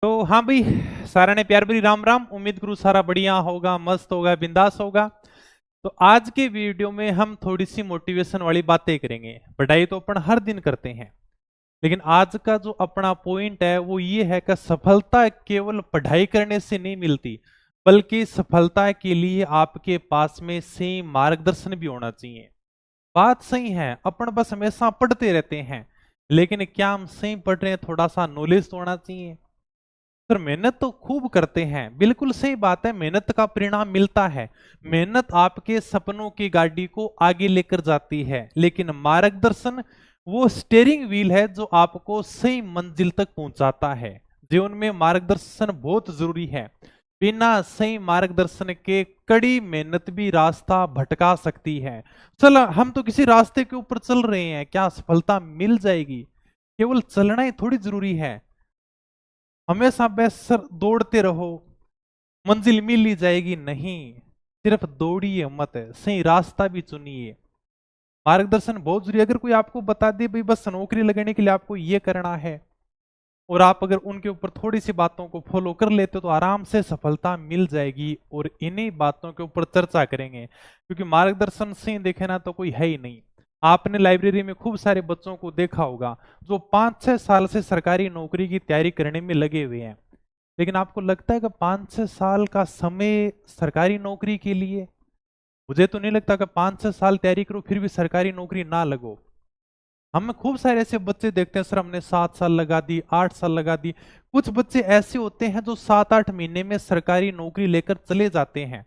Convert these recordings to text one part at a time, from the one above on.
तो हाँ भाई, सारा ने प्यार भरी राम राम। उम्मीद करूँ सारा बढ़िया होगा, मस्त होगा, बिंदास होगा। तो आज के वीडियो में हम थोड़ी सी मोटिवेशन वाली बातें करेंगे। पढ़ाई तो अपन हर दिन करते हैं, लेकिन आज का जो अपना पॉइंट है वो ये है कि सफलता केवल पढ़ाई करने से नहीं मिलती, बल्कि सफलता के लिए आपके पास में सही मार्गदर्शन भी होना चाहिए। बात सही है, अपन बस हमेशा पढ़ते रहते हैं, लेकिन क्या हम सही पढ़ रहे हैं? थोड़ा सा नॉलेज तो होना चाहिए। सर मेहनत तो खूब करते हैं, बिल्कुल सही बात है, मेहनत का परिणाम मिलता है। मेहनत आपके सपनों की गाड़ी को आगे लेकर जाती है, लेकिन मार्गदर्शन वो स्टेयरिंग व्हील है जो आपको सही मंजिल तक पहुंचाता है। जीवन में मार्गदर्शन बहुत जरूरी है। बिना सही मार्गदर्शन के कड़ी मेहनत भी रास्ता भटका सकती है। चल, हम तो किसी रास्ते के ऊपर चल रहे हैं, क्या सफलता मिल जाएगी? केवल चलना ही थोड़ी जरूरी है। हमेशा बस सर दौड़ते रहो, मंजिल मिल ही जाएगी? नहीं, सिर्फ दौड़िए मत, सही रास्ता भी चुनिए। मार्गदर्शन बहुत जरूरी है। अगर कोई आपको बता दे भाई बस नौकरी लगाने के लिए आपको ये करना है, और आप अगर उनके ऊपर थोड़ी सी बातों को फॉलो कर लेते हो तो आराम से सफलता मिल जाएगी। और इन्हीं बातों के ऊपर चर्चा करेंगे, क्योंकि मार्गदर्शन से देखे ना तो कोई है ही नहीं। आपने लाइब्रेरी में खूब सारे बच्चों को देखा होगा जो 5-6 साल से सरकारी नौकरी की तैयारी करने में लगे हुए हैं, लेकिन आपको लगता है कि 5-6 साल का समय सरकारी नौकरी के लिए? मुझे तो नहीं लगता कि 5-6 साल तैयारी करो फिर भी सरकारी नौकरी ना लगो। हम खूब सारे ऐसे बच्चे देखते हैं, सर हमने 7 साल लगा दी, 8 साल लगा दी। कुछ बच्चे ऐसे होते हैं जो 7-8 महीने में सरकारी नौकरी लेकर चले जाते हैं।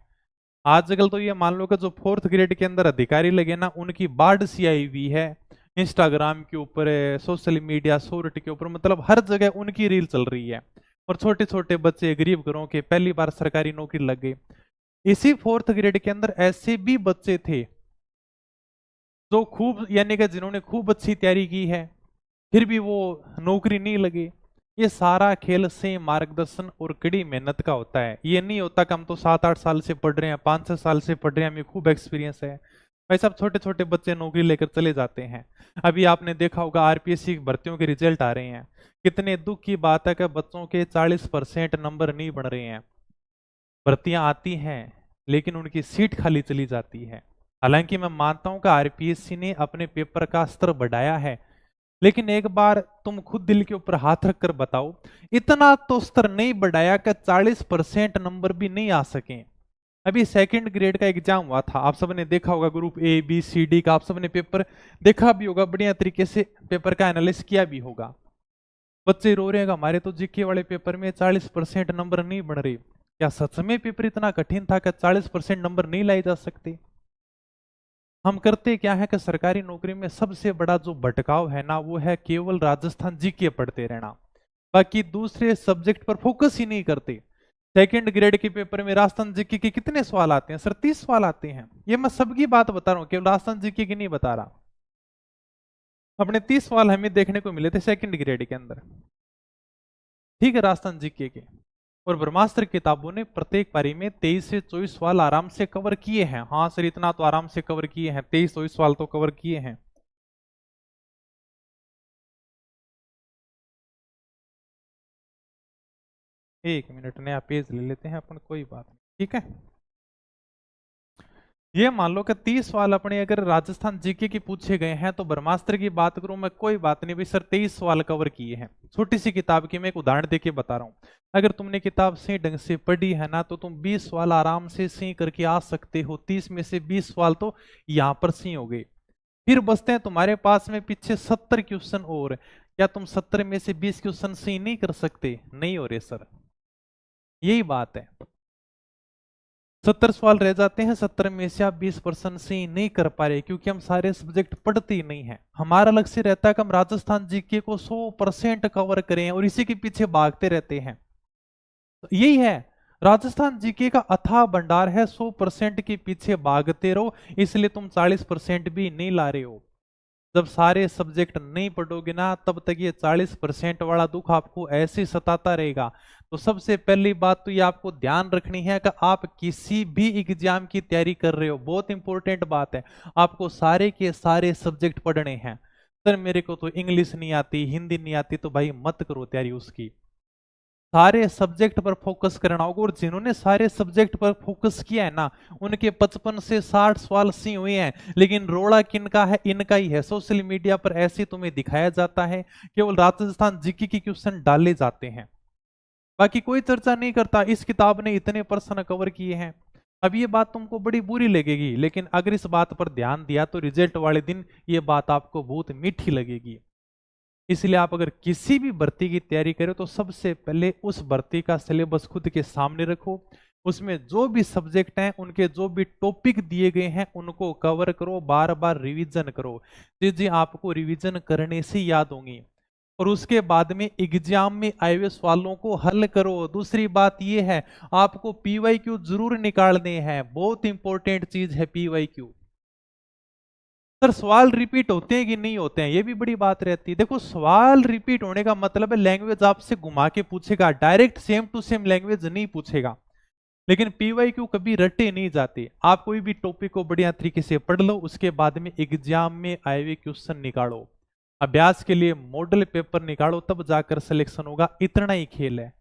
आजकल तो ये मान लो कि जो 4th ग्रेड के अंदर अधिकारी लगे ना, उनकी बाढ़ सी आई हुई है। इंस्टाग्राम के ऊपर, सोशल मीडिया, सोरठ के ऊपर, मतलब हर जगह उनकी रील चल रही है। और छोटे छोटे बच्चे गरीब घरों के पहली बार सरकारी नौकरी लग गई। इसी 4th ग्रेड के अंदर ऐसे भी बच्चे थे जो खूब, यानी कि जिन्होंने खूब अच्छी तैयारी की है, फिर भी वो नौकरी नहीं लगी। ये सारा खेल से मार्गदर्शन और कड़ी मेहनत का होता है। ये नहीं होता कि हम तो 7-8 साल से पढ़ रहे हैं, 5-6 साल से पढ़ रहे हैं, हमें खूब एक्सपीरियंस है। भाई साहब, छोटे छोटे बच्चे नौकरी लेकर चले जाते हैं। अभी आपने देखा होगा आरपीएससी की भर्तियों के रिजल्ट आ रहे हैं। कितने दुख की बात है कि बच्चों के 40% नंबर नहीं बन रहे हैं। भर्तियां आती हैं, लेकिन उनकी सीट खाली चली जाती है। हालांकि मैं मानता हूं कि आरपीएससी ने अपने पेपर का स्तर बढ़ाया है, लेकिन एक बार तुम खुद दिल के ऊपर हाथ रखकर बताओ, इतना तो स्तर नहीं बढ़ाया कि 40% नंबर भी नहीं आ सके। अभी 2nd ग्रेड का एग्जाम हुआ था, आप सबने देखा होगा, group A B C D का आप सबने पेपर देखा भी होगा, बढ़िया तरीके से पेपर का एनालिसिस किया भी होगा। बच्चे रो रहे हैं, हमारे तो जीके वाले पेपर में 40% नंबर नहीं बन रहे। क्या सच में पेपर इतना कठिन था कि 40% नंबर नहीं लाए जा सकते? हम करते क्या है कि सरकारी नौकरी में सबसे बड़ा जो भटकाव है ना, वो है केवल राजस्थान जीके पढ़ते रहना, बाकी दूसरे सब्जेक्ट पर फोकस ही नहीं करते। 2nd ग्रेड के पेपर में राजस्थान जीके के कितने सवाल आते हैं? सर 30 सवाल आते हैं। ये मैं सबकी बात बता रहा हूँ, केवल राजस्थान जीके की नहीं बता रहा। अपने 30 सवाल हमें देखने को मिले थे 2nd ग्रेड के अंदर, ठीक है, राजस्थान जीके के। और ब्रह्मास्त्र किताबों ने प्रत्येक पारी में 23 से 24 सवाल आराम से कवर किए हैं। हाँ सर, इतना तो आराम से कवर किए हैं, 23-24 सवाल तो कवर किए हैं। एक मिनट, नया पेज ले लेते हैं अपन, कोई बात नहीं, ठीक है। ये मान लो कि 30 सवाल अपने अगर राजस्थान जीके की पूछे गए हैं, तो ब्रह्मास्त्र की बात करूं मैं, कोई बात नहीं भाई सर, 23 सवाल कवर किए हैं। छोटी सी किताब की मैं एक उदाहरण देके बता रहा हूं। अगर तुमने किताब सही ढंग से पढ़ी है ना, तो तुम 20 सवाल आराम से सही करके आ सकते हो। 30 में से 20 सवाल तो यहां पर सही हो गए। फिर बचते हैं तुम्हारे पास में पीछे 70 क्वेश्चन और। क्या तुम 70 में से 20 क्वेश्चन सही नहीं कर सकते? नहीं हो रहे सर, यही बात है। 70 सवाल रह जाते हैं, 70 में से आप 20% से नहीं कर पा रहे, क्योंकि हम सारे सब्जेक्ट पढ़ते ही नहीं है। हमारा लक्ष्य रहता है कि हम राजस्थान जीके को 100% कवर करें, और इसी के पीछे भागते रहते हैं। तो यही है, राजस्थान जीके का अथाह भंडार है, 100% के पीछे भागते रहो, इसलिए तुम 40% भी नहीं ला रहे हो। जब सारे सब्जेक्ट नहीं पढ़ोगे ना, तब तक ये 40% वाला दुख आपको ऐसे ही सताता रहेगा। तो सबसे पहली बात तो ये आपको ध्यान रखनी है कि आप किसी भी एग्जाम की तैयारी कर रहे हो, बहुत इंपॉर्टेंट बात है, आपको सारे के सारे सब्जेक्ट पढ़ने हैं। सर मेरे को तो इंग्लिश नहीं आती, हिंदी नहीं आती, तो भाई मत करो तैयारी उसकी। सारे सब्जेक्ट पर फोकस करना होगा। और जिन्होंने सारे सब्जेक्ट पर फोकस किया है ना, उनके 55 से 60 सवाल सी हुए हैं। लेकिन रोड़ा किनका है? इनका ही है। सोशल मीडिया पर ऐसे तुम्हें दिखाया जाता है, केवल राजस्थान जीके के क्वेश्चन डाले जाते हैं, बाकी कोई चर्चा नहीं करता इस किताब ने इतने प्रश्न कवर किए हैं। अब ये बात तुमको बड़ी बुरी लगेगी, लेकिन अगर इस बात पर ध्यान दिया तो रिजल्ट वाले दिन ये बात आपको बहुत मीठी लगेगी। इसलिए आप अगर किसी भी भर्ती की तैयारी करें तो सबसे पहले उस भर्ती का सिलेबस खुद के सामने रखो। उसमें जो भी सब्जेक्ट हैं, उनके जो भी टॉपिक दिए गए हैं, उनको कवर करो, बार बार रिवीजन करो। चीजें आपको रिवीजन करने से याद होंगी। और उसके बाद में एग्जाम में आए हुए सवालों को हल करो। दूसरी बात यह है, आपको पीवाईक्यू जरूर निकालने हैं। बहुत इंपॉर्टेंट चीज है पीवाईक्यू। सर सवाल रिपीट होते हैं कि नहीं होते हैं, ये भी बड़ी बात रहती है। देखो, सवाल रिपीट होने का मतलब है लैंग्वेज आपसे घुमा के पूछेगा, direct same to same language नहीं पूछेगा। लेकिन पीवाईक्यू कभी रटे नहीं जाते। आप कोई भी टॉपिक को बढ़िया तरीके से पढ़ लो, उसके बाद में एग्जाम में आए हुए क्वेश्चन निकालो, अभ्यास के लिए मॉडल पेपर निकालो, तब जाकर सिलेक्शन होगा। इतना ही खेल है।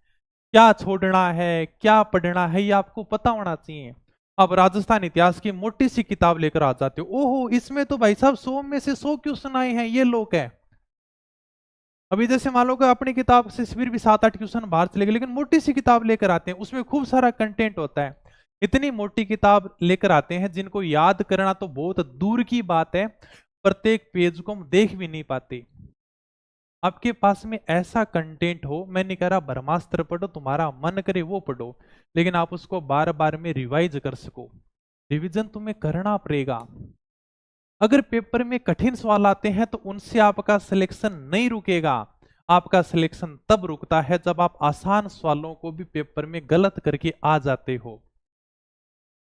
क्या छोड़ना है, क्या पढ़ना है, ये आपको पता होना चाहिए। अब राजस्थान इतिहास की मोटी सी किताब लेकर आ जाते हो, ओहो इसमें तो भाई साहब 100 में से 100 क्वेश्चन आए हैं, ये लोग है। अभी जैसे मान लो कि अपनी किताब से फिर भी 7-8 क्वेश्चन बाहर चले गए, लेकिन मोटी सी किताब लेकर आते हैं, उसमें खूब सारा कंटेंट होता है। इतनी मोटी किताब लेकर आते हैं जिनको याद करना तो बहुत दूर की बात है, प्रत्येक पेज को हम देख भी नहीं पाते। आपके पास में ऐसा कंटेंट हो, मैं नहीं कह रहा ब्रह्मास्त्र पढ़ो, तुम्हारा मन करे वो पढ़ो, लेकिन आप उसको बार बार में रिवाइज कर सको। रिवीजन तुम्हें करना पड़ेगा। अगर पेपर में कठिन सवाल आते हैं तो उनसे आपका सिलेक्शन नहीं रुकेगा। आपका सिलेक्शन तब रुकता है जब आप आसान सवालों को भी पेपर में गलत करके आ जाते हो।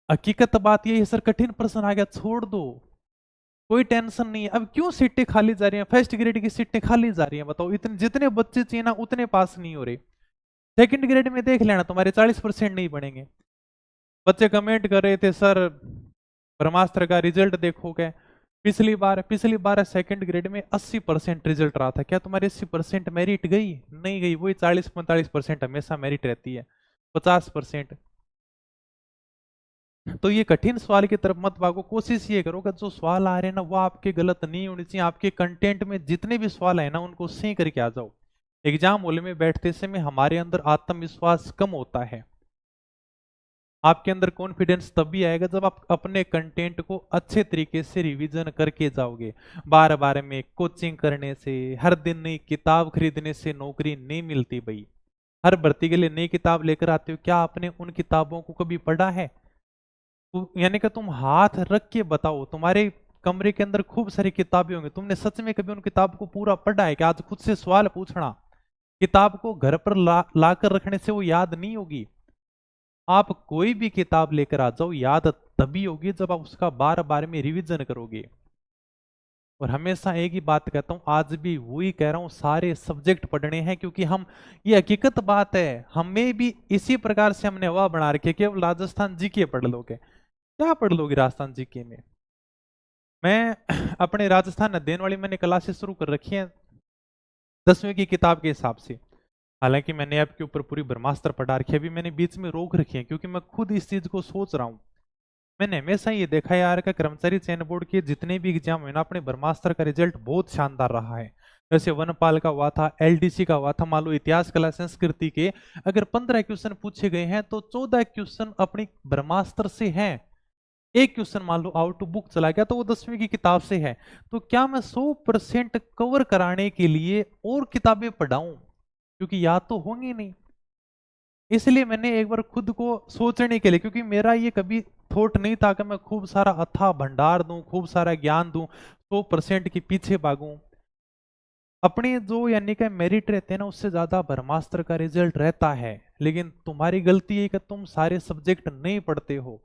हकीकत बात यह है, सर कठिन प्रश्न आ गया, छोड़ दो, कोई टेंशन नहीं है। अब क्यों सीटें खाली जा रही हैं? फर्स्ट ग्रेड की सीटें खाली जा रही हैं, बताओ। इतने जितने बच्चे चाहिए ना उतने पास नहीं हो रहे। सेकंड ग्रेड में देख लेना, तुम्हारे 40% नहीं बनेंगे। बच्चे कमेंट कर रहे थे, सर ब्रह्मास्त्र का रिजल्ट देखोगे, पिछली बार सेकंड ग्रेड में 80% रिजल्ट रहा था। क्या तुम्हारी 80% मेरिट गई? नहीं गई। वही 40-45% हमेशा मेरिट रहती है, 50%। तो ये कठिन सवाल की तरफ मत भागो। कोशिश ये करो कि जो सवाल आ रहे हैं ना वो आपके गलत नहीं होने चाहिए। आपके कंटेंट में जितने भी सवाल है ना उनको सही करके आ जाओ। एग्जाम हॉल में बैठते समय हमारे अंदर आत्मविश्वास कम होता है। आपके अंदर कॉन्फिडेंस तभी आएगा जब आप अपने कंटेंट को अच्छे तरीके से रिवीजन करके जाओगे। बार बार में कोचिंग करने से, हर दिन नई किताब खरीदने से नौकरी नहीं मिलती भाई। हर भर्ती के लिए नई किताब लेकर आते हो, क्या आपने उन किताबों को कभी पढ़ा है? यानी कि तुम हाथ रख के बताओ, तुम्हारे कमरे के अंदर खूब सारी किताबें होंगी, तुमने सच में कभी उन किताब को पूरा पढ़ा है? कि आज खुद से सवाल पूछना, किताब को घर पर ला कर रखने से वो याद नहीं होगी। आप कोई भी किताब लेकर आ जाओ, याद तभी होगी जब आप उसका बार बार में रिवीजन करोगे। और हमेशा एक ही बात कहता हूं, आज भी वही कह रहा हूं, सारे सब्जेक्ट पढ़ने हैं। क्योंकि हम, ये हकीकत बात है, हमें भी इसी प्रकार से हमने हवा बना रखी है, केवल राजस्थान जीके पढ़ लोगे। क्या पढ़ लोगे राजस्थान जीके में? मैं अपने राजस्थान अध्ययन वाली मैंने क्लासेस शुरू कर रखी है 10वीं की किताब के हिसाब से। हालांकि मैंने आपके ऊपर पूरी ब्रह्मास्त्र पढ़ा रखी है, अभी मैंने बीच में रोक रखी है क्योंकि मैं खुद इस चीज को सोच रहा हूं। मैंने हमेशा ये देखा यार का कर्मचारी चयन बोर्ड के जितने भी एग्जाम हुए ना, अपने ब्रह्मास्त्र का रिजल्ट बहुत शानदार रहा है। जैसे वनपाल का हुआ था, एलडीसी का हुआ था, मान लो इतिहास कला संस्कृति के अगर 15 क्वेश्चन पूछे गए हैं तो 14 क्वेश्चन अपनी ब्रह्मास्त्र से हैं। एक क्वेश्चन मान लो आउट ऑफ बुक चला गया तो वो 10वीं की किताब से है। तो क्या मैं 100% कवर कराने के लिए और किताबें पढ़ाऊं? क्योंकि याद तो होंगी नहीं। इसलिए मैंने एक बार खुद को सोचने के लिए, क्योंकि मेरा ये कभी थॉट नहीं था कि मैं खूब सारा अथाह भंडार दूं, खूब सारा ज्ञान दूं, 100% के पीछे भागूं। अपने जो यानी कि मेरिट रहते हैं ना, उससे ज्यादा ब्रह्मास्त्र का रिजल्ट रहता है। लेकिन तुम्हारी गलती है कि तुम सारे सब्जेक्ट नहीं पढ़ते हो।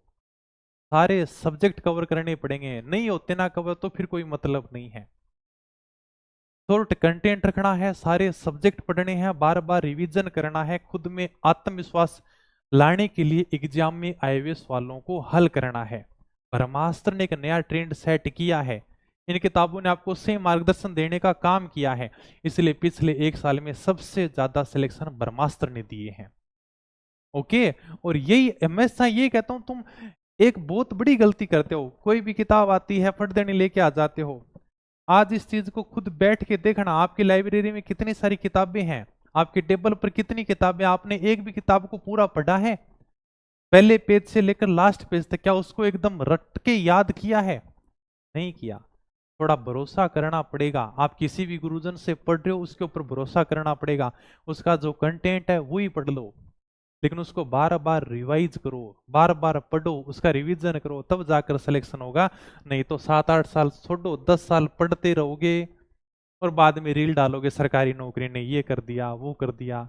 सारे सब्जेक्ट कवर करने पड़ेंगे, नहीं होते ना कवर तो फिर कोई मतलब नहीं है। शॉर्ट कंटेंट रखना है, सारे सब्जेक्ट पढ़ने हैं, बार बार रिवीजन करना है, खुद में आत्मविश्वास लाने के लिए एग्जाम में आए हुए सवालों को हल करना है। ब्रह्मास्त्र ने एक नया ट्रेंड सेट किया है, इन किताबों ने आपको सही मार्गदर्शन देने का काम किया है, इसलिए पिछले 1 साल में सबसे ज्यादा सिलेक्शन ब्रह्मास्त्र ने दिए हैं। ओके, और यही हमेशा ये कहता हूं, तुम एक बहुत बड़ी गलती करते हो, कोई भी किताब आती है फट देने लेके आ जाते हो। आज इस चीज को खुद बैठ के देखना, आपकी लाइब्रेरी में कितनी सारी किताबें हैं, आपके टेबल पर कितनी किताबें, आपने एक भी किताब को पूरा पढ़ा है, पहले पेज से लेकर लास्ट पेज तक, क्या उसको एकदम रट के याद किया है? नहीं किया। थोड़ा भरोसा करना पड़ेगा, आप किसी भी गुरुजन से पढ़ रहे हो उसके ऊपर भरोसा करना पड़ेगा, उसका जो कंटेंट है वही पढ़ लो, लेकिन उसको बार बार रिवाइज करो, बार बार पढ़ो, उसका रिवीजन करो, तब जाकर सिलेक्शन होगा। नहीं तो 7-8 साल छोड़ो, 10 साल पढ़ते रहोगे और बाद में रील डालोगे सरकारी नौकरी ने ये कर दिया वो कर दिया।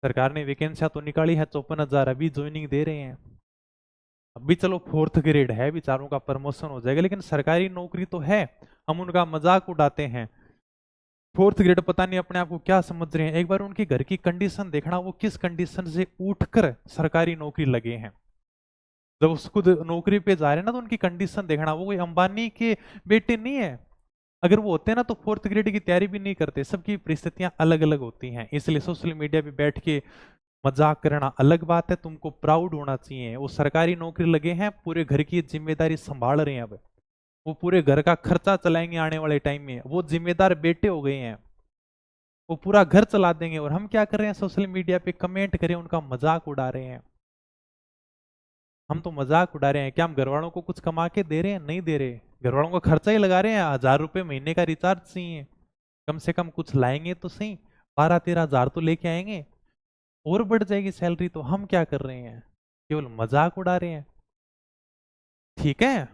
सरकार ने वैकेंसियां तो निकाली है 54,000, अभी ज्वाइनिंग दे रहे हैं, अभी चलो 4th ग्रेड है, बेचारों का प्रमोशन हो जाएगा, लेकिन सरकारी नौकरी तो है, हम उनका मजाक उड़ाते हैं। 4th ग्रेड पता नहीं अपने आप को क्या समझ रहे हैं, एक बार उनकी घर की कंडीशन देखना, वो किस कंडीशन से उठकर सरकारी नौकरी लगे हैं। जब उस खुद नौकरी पे जा रहे हैं ना, तो उनकी कंडीशन देखना, वो कोई अंबानी के बेटे नहीं है। अगर वो होते ना तो 4th ग्रेड की तैयारी भी नहीं करते, सबकी परिस्थितियां अलग अलग होती हैं। इसलिए सोशल मीडिया पे बैठ के मजाक करना अलग बात है, तुमको प्राउड होना चाहिए। वो सरकारी नौकरी लगे हैं, पूरे घर की जिम्मेदारी संभाल रहे हैं, अब वो पूरे घर का खर्चा चलाएंगे आने वाले टाइम में, वो जिम्मेदार बेटे हो गए हैं, वो पूरा घर चला देंगे। और हम क्या कर रहे हैं, सोशल मीडिया पे कमेंट करें, उनका मजाक उड़ा रहे हैं। हम तो मजाक उड़ा रहे हैं, क्या हम घर वालों को कुछ कमा के दे रहे हैं? नहीं दे रहे, घर वालों का खर्चा ही लगा रहे हैं। 1,000 रुपये महीने का रिचार्ज चाहिए, कम से कम कुछ लाएंगे तो सही, 12-13 हजार तो लेके आएंगे, और बढ़ जाएगी सैलरी। तो हम क्या कर रहे हैं, केवल मजाक उड़ा रहे हैं। ठीक है,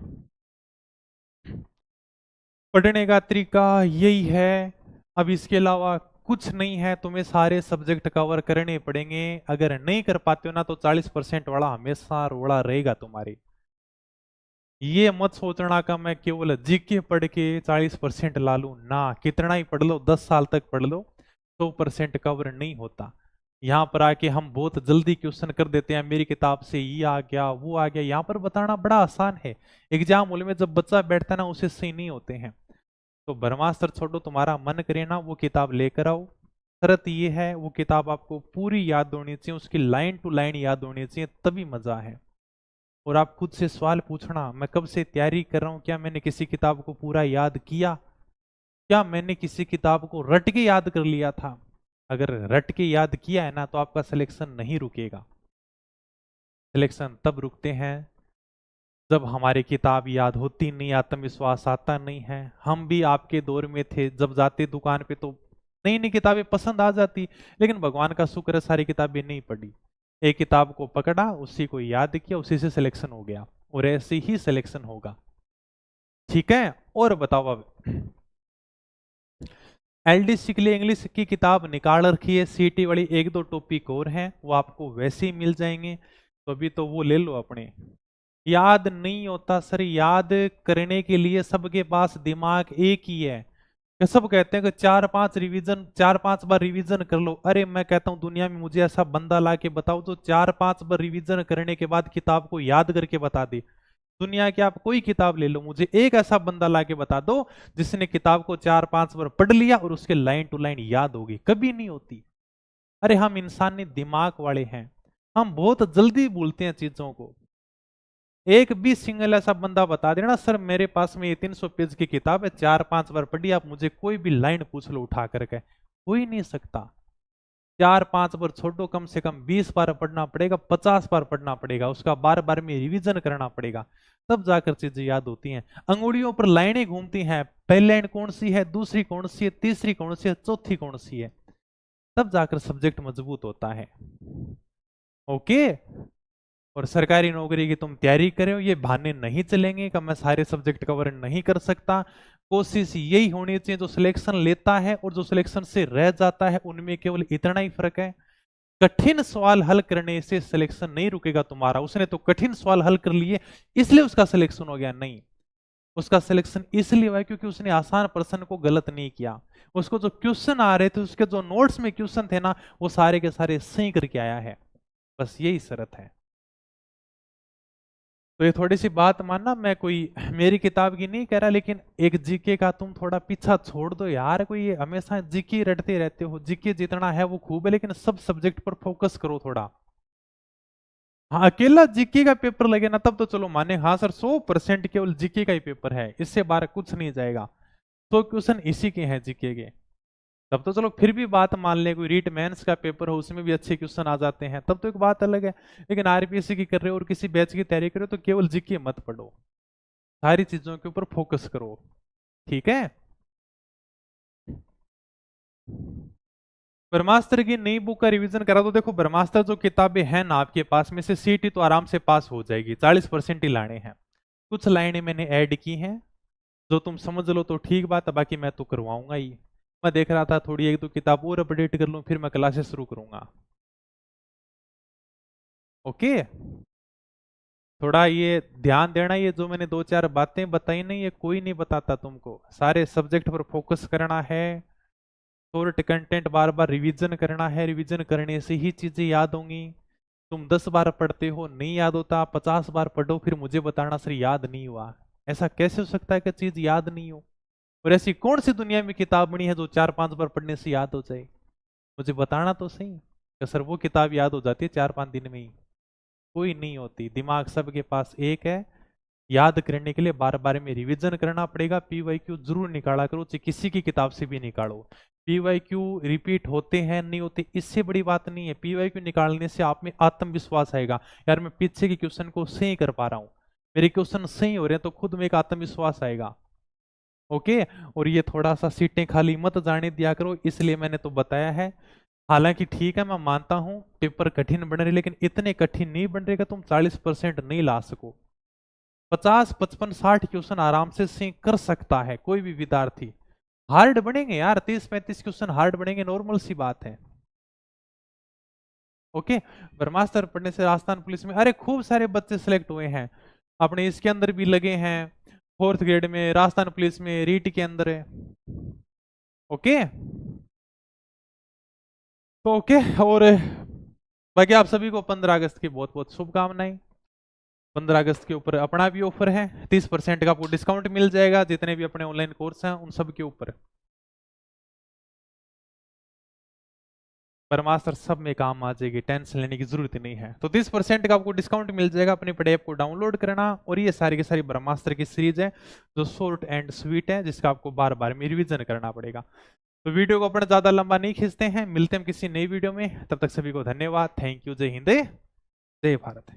पढ़ने का तरीका यही है, अब इसके अलावा कुछ नहीं है। तुम्हें सारे सब्जेक्ट कवर करने पड़ेंगे, अगर नहीं कर पाते हो ना तो 40% वाला हमेशा रोड़ा रहेगा तुम्हारी। ये मत सोचना का मैं केवल जीके पढ़ के 40% ला लूं ना, कितना ही पढ़ लो, 10 साल तक पढ़ लो, 100% कवर नहीं होता। यहाँ पर आके हम बहुत जल्दी क्वेश्चन कर देते हैं, मेरी किताब से ये आ गया वो आ गया। यहाँ पर बताना बड़ा आसान है, एग्जाम हॉल में जब बच्चा बैठता है ना उसे सही नहीं होते हैं। तो ब्रह्मास्त्र छोड़ो, तुम्हारा मन करे ना वो किताब लेकर आओ। शर्त ये है वो किताब आपको पूरी याद होनी चाहिए, उसकी लाइन टू लाइन याद होनी चाहिए, तभी मजा है। और आप खुद से सवाल पूछना, मैं कब से तैयारी कर रहा हूं, क्या मैंने किसी किताब को पूरा याद किया, क्या मैंने किसी किताब को रट के याद कर लिया था? अगर रट के याद किया है ना तो आपका सिलेक्शन नहीं रुकेगा। सिलेक्शन तब रुकते हैं जब हमारी किताब याद होती नहीं, आत्मविश्वास आता नहीं है। हम भी आपके दौर में थे, जब जाते दुकान पे तो नई नई किताबें पसंद आ जाती, लेकिन भगवान का शुक्र है सारी किताबें नहीं पढ़ी, एक किताब को पकड़ा, उसी को याद किया, उसी से सिलेक्शन हो गया, और ऐसे ही सिलेक्शन होगा। ठीक है, और बताओ अब, एलडीसी के लिए इंग्लिश की किताब निकाल रखी है, सीटी वाली 1-2 टॉपिक और हैं, वो आपको वैसे ही मिल जाएंगे, तो अभी तो वो ले लो अपने। याद नहीं होता सर, याद करने के लिए सबके पास दिमाग एक ही है। सब कहते हैं कि 4-5 बार रिवीजन कर लो। अरे मैं कहता हूं दुनिया में मुझे ऐसा बंदा ला के बताओ जो 4-5 बार रिवीजन करने के बाद किताब को याद करके बता दे। दुनिया की आप कोई किताब ले लो, मुझे एक ऐसा बंदा ला के बता दो जिसने किताब को 4-5 बार पढ़ लिया और उसके लाइन टू लाइन याद होगी। कभी नहीं होती। अरे हम इंसानी दिमाग वाले हैं, हम बहुत जल्दी भूलते हैं चीजों को। एक भी सिंगल ऐसा बंदा बता देना सर मेरे पास में ये 300 पेज की किताब है, 4-5 बार पढ़ी, आप मुझे कोई भी लाइन पूछ लो उठा करके, हो ही नहीं सकता। 4-5 बार छोड़ो, कम से कम 20 बार पढ़ना पड़ेगा, 50 बार पढ़ना पड़ेगा, उसका बार बार में रिवीजन करना पड़ेगा, तब जाकर चीजें याद होती हैं। अंगुलियों पर लाइनें घूमती हैं, पहली लाइन कौन सी है, दूसरी कौन सी है, तीसरी कौन सी है, चौथी कौन सी है, तब जाकर सब्जेक्ट मजबूत होता है। ओके, और सरकारी नौकरी की तुम तैयारी करे हो, ये बहाने नहीं चलेंगे कि मैं सारे सब्जेक्ट कवर नहीं कर सकता। कोशिश यही होनी चाहिए, जो सिलेक्शन लेता है और जो सिलेक्शन से रह जाता है उनमें केवल इतना ही फर्क है। कठिन सवाल हल करने से सिलेक्शन नहीं रुकेगा तुम्हारा। उसने तो कठिन सवाल हल कर लिए इसलिए उसका सिलेक्शन हो गया, नहीं, उसका सिलेक्शन इसलिए हुआ क्योंकि उसने आसान प्रश्न को गलत नहीं किया। उसको जो क्वेश्चन आ रहे थे, उसके जो नोट्स में क्वेश्चन थे ना, वो सारे के सारे सही करके आया है। बस यही शर्त है। तो ये थोड़ी सी बात मानना, मैं कोई मेरी किताब की नहीं कह रहा, लेकिन एक जीके का तुम थोड़ा पीछा छोड़ दो यार। कोई ये हमेशा जीके रटते रहते हो, जीके जितना है वो खूब है, लेकिन सब सब्जेक्ट पर फोकस करो थोड़ा। हाँ, अकेला जीके का पेपर लगे ना तब तो चलो माने, हाँ सर 100% केवल जीके का ही पेपर है, इससे बाहर कुछ नहीं जाएगा, 100 क्वेश्चन इसी के हैं जीके के, तब तो चलो फिर भी बात मान ले। कोई रीट मेंस का पेपर हो उसमें भी अच्छे क्वेश्चन आ जाते हैं, तब तो एक बात अलग है। लेकिन आरपीएससी की कर रहे हो और किसी बैच की तैयारी कर रहे हो तो केवल जीके मत पढ़ो, सारी चीजों के ऊपर फोकस करो, ठीक है। ब्रह्मास्त्र की नई बुक का रिवीजन करा तो देखो, ब्रह्मास्त्र जो किताबें हैं ना आपके पास में से सीटी तो आराम से पास हो जाएगी, 40% ही लाने हैं। कुछ लाइनें मैंने ऐड की हैं, जो तुम समझ लो तो ठीक बात है, बाकी मैं तो करवाऊंगा ही। मैं देख रहा था थोड़ी एक दो किताब और अपडेट कर लूं, फिर मैं क्लासेस शुरू करूंगा। ओके, थोड़ा ये ध्यान देना, ये जो मैंने दो चार बातें बताई नहीं, ये कोई नहीं बताता तुमको, सारे सब्जेक्ट पर फोकस करना है, शॉर्ट कंटेंट बार बार रिवीजन करना है, रिवीजन करने से ही चीजें याद होंगी। तुम 10 बार पढ़ते हो नहीं याद होता, 50 बार पढ़ो फिर मुझे बताना सर याद नहीं हुआ, ऐसा कैसे हो सकता है कि चीज याद नहीं हो। और ऐसी कौन सी दुनिया में किताब बनी है जो 4-5 बार पढ़ने से याद हो जाए, मुझे बताना तो सही कि सर वो किताब याद हो जाती है 4-5 दिन में ही। कोई नहीं होती, दिमाग सबके पास एक है, याद करने के लिए बार बार में रिवीजन करना पड़ेगा। पीवाईक्यू जरूर निकाला करो, चाहे किसी की किताब से भी निकालो। पीवाईक्यू रिपीट होते हैं नहीं होते इससे बड़ी बात नहीं है, पीवाईक्यू निकालने से आप में आत्मविश्वास आएगा, यार मैं पीछे के क्वेश्चन को सही कर पा रहा हूं, मेरे क्वेश्चन सही हो रहे हैं, तो खुद में एक आत्मविश्वास आएगा। ओके, और ये थोड़ा सा सीटें खाली मत जाने दिया करो, इसलिए मैंने तो बताया है। हालांकि ठीक है, मैं मानता हूं पेपर कठिन बन रहे, लेकिन इतने कठिन नहीं बन रहे कि तुम 40% नहीं ला सको। 50, 55, 60 क्वेश्चन आराम से सिंक कर सकता है कोई भी विद्यार्थी। हार्ड बनेंगे यार, 30-35 क्वेश्चन हार्ड बनेंगे, नॉर्मल सी बात है। ओके, ब्रह्मास्त्र पढ़ने से राजस्थान पुलिस में अरे खूब सारे बच्चे सिलेक्ट हुए हैं, अपने इसके अंदर भी लगे हैं, 4th ग्रेड में, राजस्थान पुलिस में, रीट के अंदर है। ओके, तो ओके, और बाकी आप सभी को 15 अगस्त की बहुत बहुत शुभकामनाएं। 15 अगस्त के ऊपर अपना भी ऑफर है, 30% का आपको डिस्काउंट मिल जाएगा, जितने भी अपने ऑनलाइन कोर्स हैं उन सब के ऊपर। ब्रह्मास्त्र सब में काम आ जाएगी, टेंशन लेने की जरूरत नहीं है। तो 30% का आपको डिस्काउंट मिल जाएगा, अपनी पीडीएफ को डाउनलोड करना। और ये सारी की सारी ब्रह्मास्त्र की सीरीज है जो शॉर्ट एंड स्वीट है, जिसका आपको बार बार में रिविजन करना पड़ेगा। तो वीडियो को अपना ज्यादा लंबा नहीं खींचते हैं, मिलते हैं किसी नई वीडियो में, तब तक सभी को धन्यवाद, थैंक यू, जय हिंद, जय भारत।